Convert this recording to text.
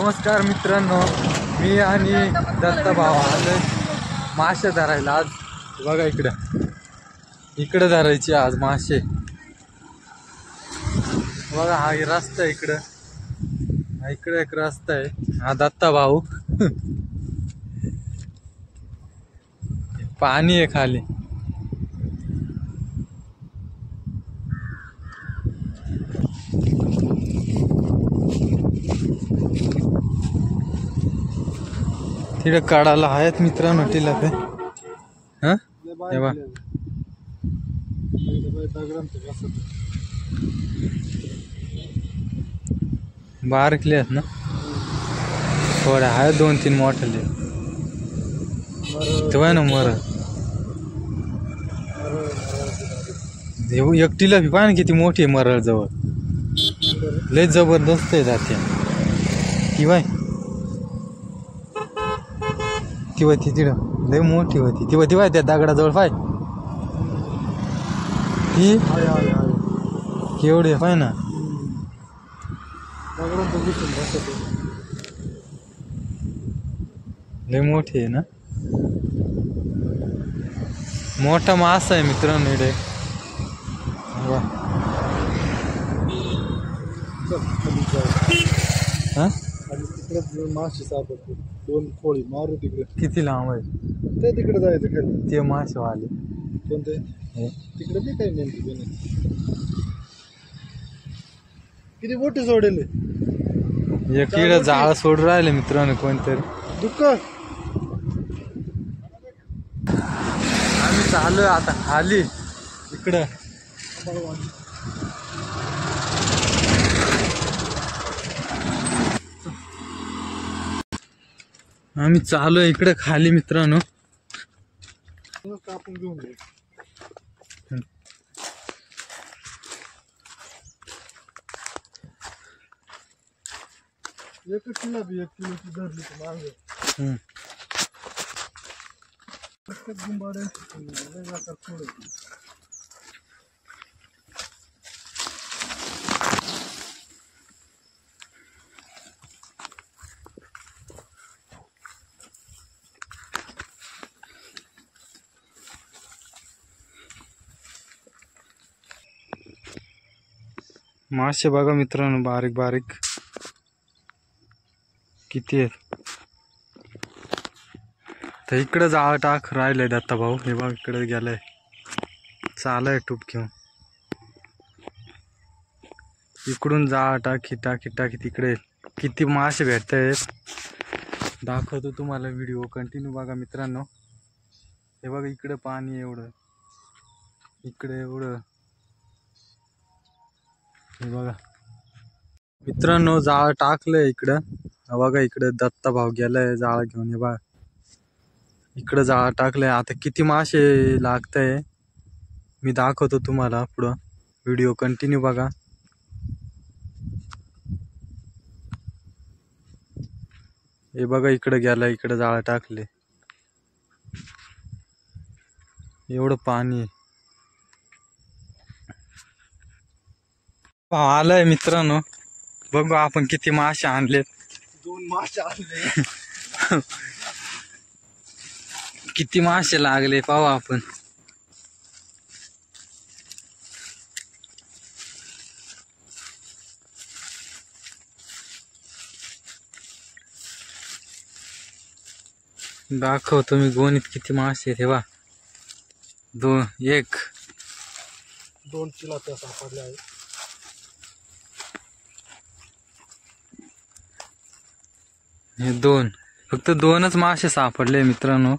नमस्कार मित्रांनो, मी आणि दत्ता भाऊ आलोय मासे धरायला. आज बघा इकडे धरायचे आज मासे. बघा हा रस्ता आहे इकडे एक रस्ता आहे. हा दत्ता भाऊ पाणी आहे खाली. तिकडे काढायला आहेत मित्रांनो टिला पे. हा तेव्हा बारकले आहेत ना, थोड्या आहेत 2-3 मोठले तेव्हा ना. एकटीला बी पाहा ना किती मोठी आहे मरळ जवळ. लय जबरदस्त आहे जाते किंवा ती तिकडं लय मोठी होती. ती त्या दगडाजवळ पाय ती केवढी पाय ना. लय मोठी आहे ना. मोठा मासा आहे मित्रांनो इकडे. हा मासे सापडते 2 खोळी मारू तिकडे. किती लांब आहे ते तिकडे जायचं खाली. ते मासे वाले कोणते तिकडे बी काही नेमकी किती मोठे सोडेल. एक किड जाळ सोडून राहिले मित्रांनो कोणतरी. दुःख आम्ही चालू आता खाली इकडं. आम्ही चालू इकडे खाली मित्रांनो. कापून घेऊन एक किलो बी 1 किलोची धरली तर मागे गुंबाडे थोडं. मासे बघा मित्रांनो बारीक बारीक किती आहेत. तर इकडे जाळ टाक राहिलंय दत्ता भाऊ. हे बघ इकडे गेलाय चालय टूप घेऊन. इकडून जाळ टाकी तिकडे किती मासे भेटतायत दाखवतो तुम्हाला. व्हिडिओ कंटिन्यू बघा मित्रांनो. हे बघा इकडे पाणी एवढं, इकडे एवढं. हे बघा मित्रांनो जाळ टाकलंय इकडं. बघा इकडे दत्ता भाऊ गेलाय जाळ घेऊन. हे बघा इकडे जाळ टाकलंय. आता किती मासे लागतंय मी दाखवतो तुम्हाला पुढं. व्हिडिओ कंटिन्यू बघा. हे बघा इकडे गेला, इकडे जाळ टाकले. एवढं पाणी आलंय मित्रांनो. बघू आपण किती मासे आणलेत. 2 मासे आणले. किती मासे लागले पाहू आपण. दाखवतो मी गोणीत किती मासे आहेत. तेव्हा 2 चिलाप्या सापडल्या आहेत. हे 2 फक्त 2च मासे सापडले मित्रांनो.